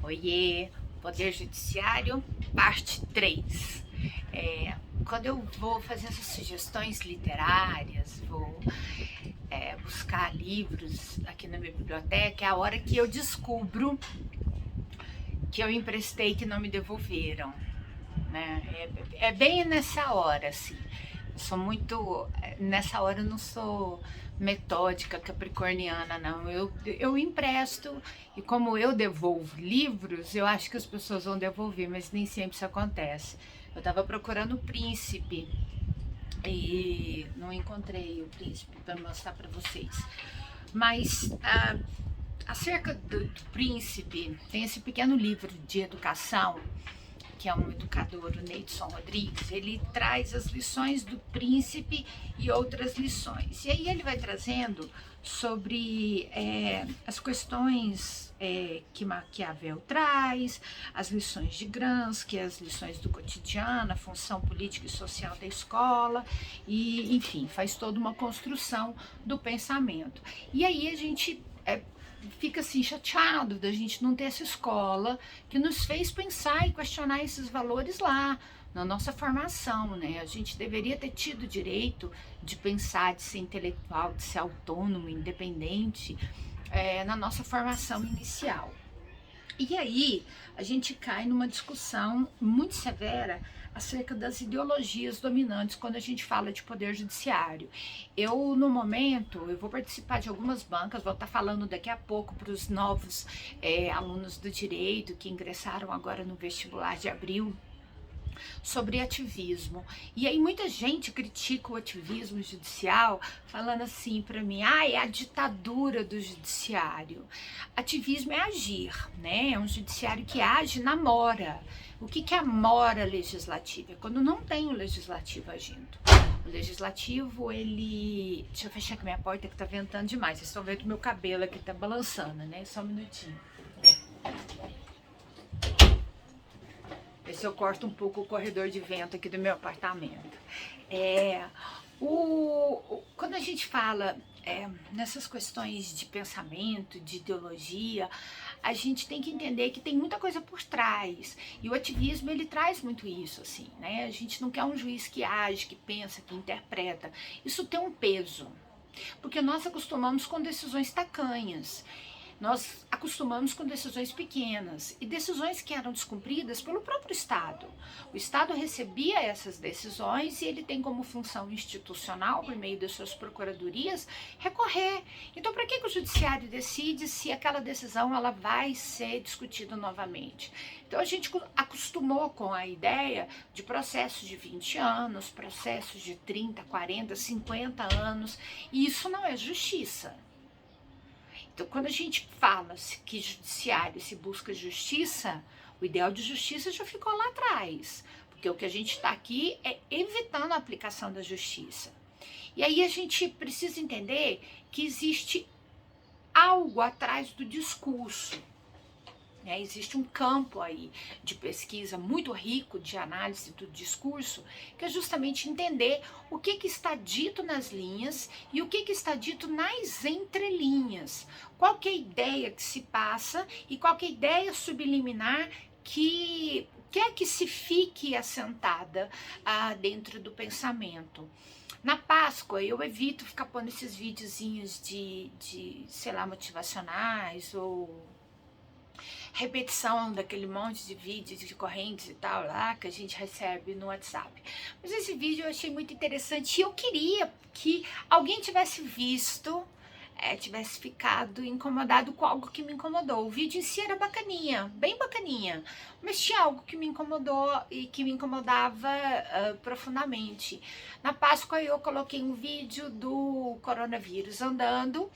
Oiê, Poder Judiciário, parte 3. Quando eu vou fazer essas sugestões literárias, vou buscar livros aqui na minha biblioteca, é a hora que eu descubro que eu emprestei que não me devolveram. Né? É bem nessa hora, assim. Eu sou muito. Nessa hora eu não sou metódica, capricorniana, não. Eu empresto e como eu devolvo livros, eu acho que as pessoas vão devolver, mas nem sempre isso acontece. Eu estava procurando o Príncipe e não encontrei o Príncipe para mostrar para vocês. Mas acerca do Príncipe, tem esse pequeno livro de educação que é um educador, o Neidson Rodrigues. Ele traz as lições do Príncipe e outras lições. E aí ele vai trazendo sobre as questões que Maquiavel traz, as lições de Gramsci, as lições do cotidiano, a função política e social da escola, e enfim, faz toda uma construção do pensamento. E aí a gente fica assim chateado da gente não ter essa escola que nos fez pensar e questionar esses valores lá na nossa formação, né? A gente deveria ter tido o direito de pensar, de ser intelectual, de ser autônomo, independente, na nossa formação inicial. E aí a gente cai numa discussão muito severa acerca das ideologias dominantes quando a gente fala de poder judiciário. Eu, no momento, eu vou participar de algumas bancas, vou estar falando daqui a pouco para os novos alunos do direito que ingressaram agora no vestibular de abril, sobre ativismo. E aí muita gente critica o ativismo judicial, falando assim para mim, é a ditadura do judiciário. Ativismo é agir, né? É um judiciário que age na mora. O que é a mora legislativa? É quando não tem o legislativo agindo. O legislativo, ele... Deixa eu fechar aqui minha porta que tá ventando demais. Vocês estão vendo que meu cabelo aqui tá balançando, né? Só um minutinho. Ver se eu corto um pouco o corredor de vento aqui do meu apartamento. Quando a gente fala nessas questões de pensamento, de ideologia, a gente tem que entender que tem muita coisa por trás. E o ativismo, ele traz muito isso, assim, né? A gente não quer um juiz que age, que pensa, que interpreta. Isso tem um peso, porque nós acostumamos com decisões tacanhas. Nós acostumamos com decisões pequenas e decisões que eram descumpridas pelo próprio Estado. O Estado recebia essas decisões e ele tem como função institucional, por meio das suas procuradorias, recorrer. Então, para que o judiciário decide se aquela decisão ela vai ser discutida novamente? Então, a gente acostumou com a ideia de processos de 20 anos, processos de 30, 40, 50 anos, e isso não é justiça. Então, quando a gente fala que judiciário se busca justiça, o ideal de justiça já ficou lá atrás, porque o que a gente está aqui é evitando a aplicação da justiça. E aí a gente precisa entender que existe algo atrás do discurso. Existe um campo aí de pesquisa muito rico de análise do discurso, que é justamente entender o que está dito nas linhas e o que está dito nas entrelinhas. Qual que é a ideia que se passa e qual que é a ideia subliminar que quer que se fique assentada dentro do pensamento. Na Páscoa, eu evito ficar pondo esses videozinhos de sei lá, motivacionais ou repetição daquele monte de vídeos de correntes e tal lá que a gente recebe no WhatsApp. Mas esse vídeo eu achei muito interessante e eu queria que alguém tivesse visto, tivesse ficado incomodado com algo que me incomodou. O vídeo em si era bacaninha, bem bacaninha, mas tinha algo que me incomodou e que me incomodava profundamente. Na Páscoa eu coloquei um vídeo do coronavírus andando.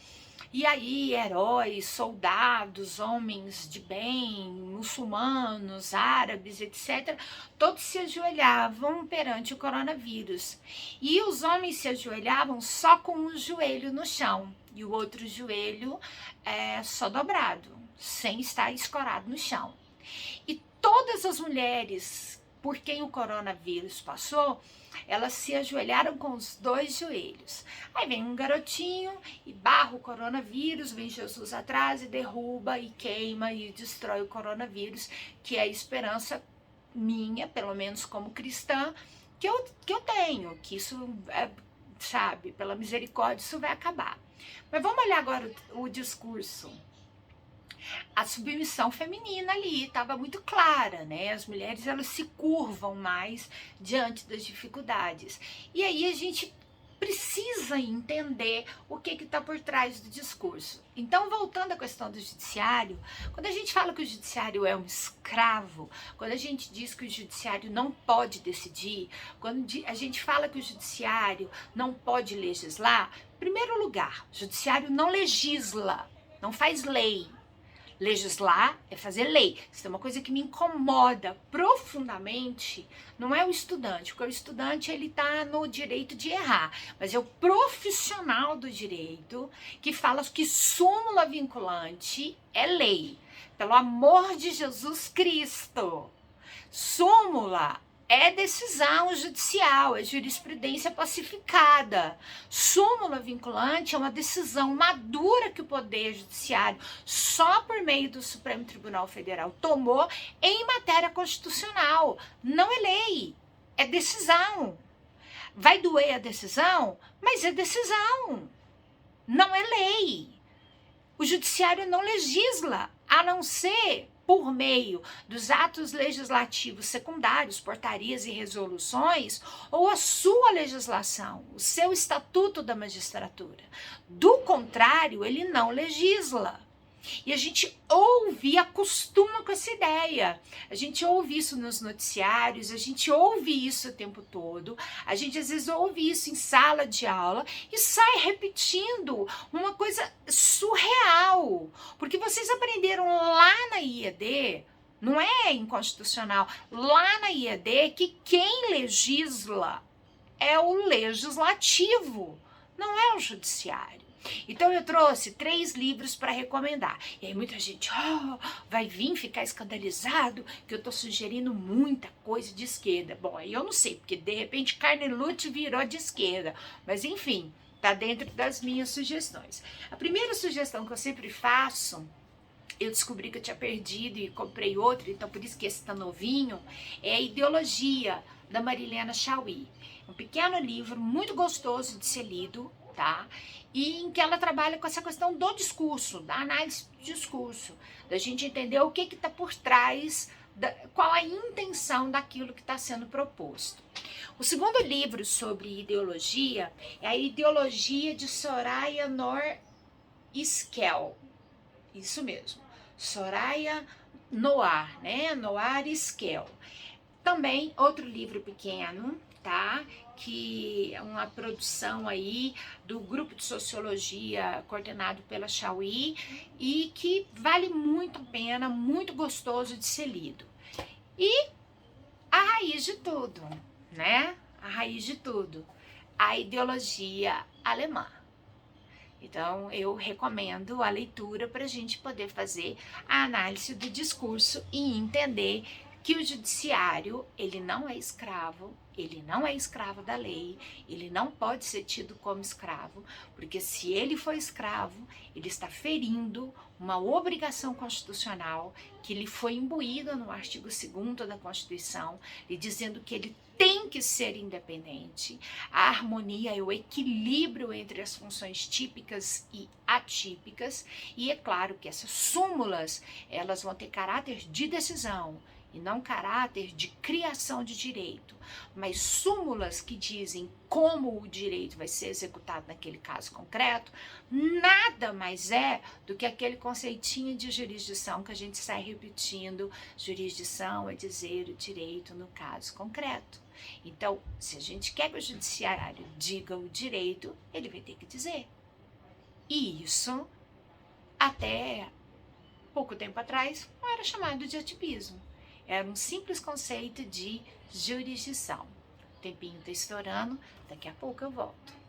E aí, heróis, soldados, homens de bem, muçulmanos, árabes, etc., todos se ajoelhavam perante o coronavírus. E os homens se ajoelhavam só com um joelho no chão e o outro joelho só dobrado, sem estar escorado no chão. E todas as mulheres por quem o coronavírus passou, elas se ajoelharam com os 2 joelhos. Aí vem um garotinho e barra o coronavírus, vem Jesus atrás e derruba e queima e destrói o coronavírus, que é a esperança minha, pelo menos como cristã, que eu tenho, que isso, sabe, pela misericórdia, isso vai acabar. Mas vamos olhar agora o discurso. A submissão feminina ali estava muito clara, né? As mulheres, elas se curvam mais diante das dificuldades. E aí a gente precisa entender o que está por trás do discurso. Então, voltando à questão do judiciário, quando a gente fala que o judiciário é um escravo, quando a gente diz que o judiciário não pode decidir, quando a gente fala que o judiciário não pode legislar, em primeiro lugar, o judiciário não legisla, não faz lei. Legislar é fazer lei. Isso é uma coisa que me incomoda profundamente. Não é o estudante, porque o estudante ele está no direito de errar, mas é o profissional do direito que fala que súmula vinculante é lei. Pelo amor de Jesus Cristo. Súmula é decisão judicial, é jurisprudência pacificada. Súmula vinculante é uma decisão madura que o Poder Judiciário, só por meio do Supremo Tribunal Federal, tomou em matéria constitucional. Não é lei, é decisão. Vai doer a decisão, mas é decisão. Não é lei. O Judiciário não legisla, a não ser por meio dos atos legislativos secundários, portarias e resoluções, ou a sua legislação, o seu estatuto da magistratura. Do contrário, ele não legisla. E a gente ouve e acostuma com essa ideia. A gente ouve isso nos noticiários, a gente ouve isso o tempo todo, a gente às vezes ouve isso em sala de aula e sai repetindo uma coisa surreal. Porque vocês aprenderam lá na IED, não é inconstitucional, lá na IED que quem legisla é o legislativo, não é o judiciário. Então eu trouxe 3 livros para recomendar. E aí muita gente vai vir ficar escandalizado que eu estou sugerindo muita coisa de esquerda. Bom, aí eu não sei, porque de repente Carnelucci virou de esquerda. Mas enfim, tá dentro das minhas sugestões. A primeira sugestão que eu sempre faço, eu descobri que eu tinha perdido e comprei outro, então por isso que esse tá novinho, é a Ideologia, da Marilena Chaui. Um pequeno livro, muito gostoso de ser lido, tá? E em que ela trabalha com essa questão do discurso, da análise do discurso, da gente entender o que está por trás, qual a intenção daquilo que está sendo proposto. O segundo livro sobre ideologia é a Ideologia de Soraya Noir Esquel. Isso mesmo, Soraya Noir, né? Noir Esquel. Também outro livro pequeno, tá? Que é uma produção aí do grupo de sociologia coordenado pela Chaui e que vale muito a pena, muito gostoso de ser lido. E a raiz de tudo, né? A raiz de tudo, a ideologia alemã. Então, eu recomendo a leitura para a gente poder fazer a análise do discurso e entender que o judiciário, ele não é escravo da lei, ele não pode ser tido como escravo, porque se ele for escravo, ele está ferindo uma obrigação constitucional que lhe foi imbuída no artigo 2º da Constituição, lhe dizendo que ele tem que ser independente. A harmonia é o equilíbrio entre as funções típicas e atípicas, e é claro que essas súmulas, elas vão ter caráter de decisão, e não caráter de criação de direito, mas súmulas que dizem como o direito vai ser executado naquele caso concreto, nada mais é do que aquele conceitinho de jurisdição que a gente sai repetindo. Jurisdição é dizer o direito no caso concreto. Então, se a gente quer que o judiciário diga o direito, ele vai ter que dizer. E isso, até pouco tempo atrás, não era chamado de ativismo. Era um simples conceito de jurisdição. O tempinho está estourando, daqui a pouco eu volto.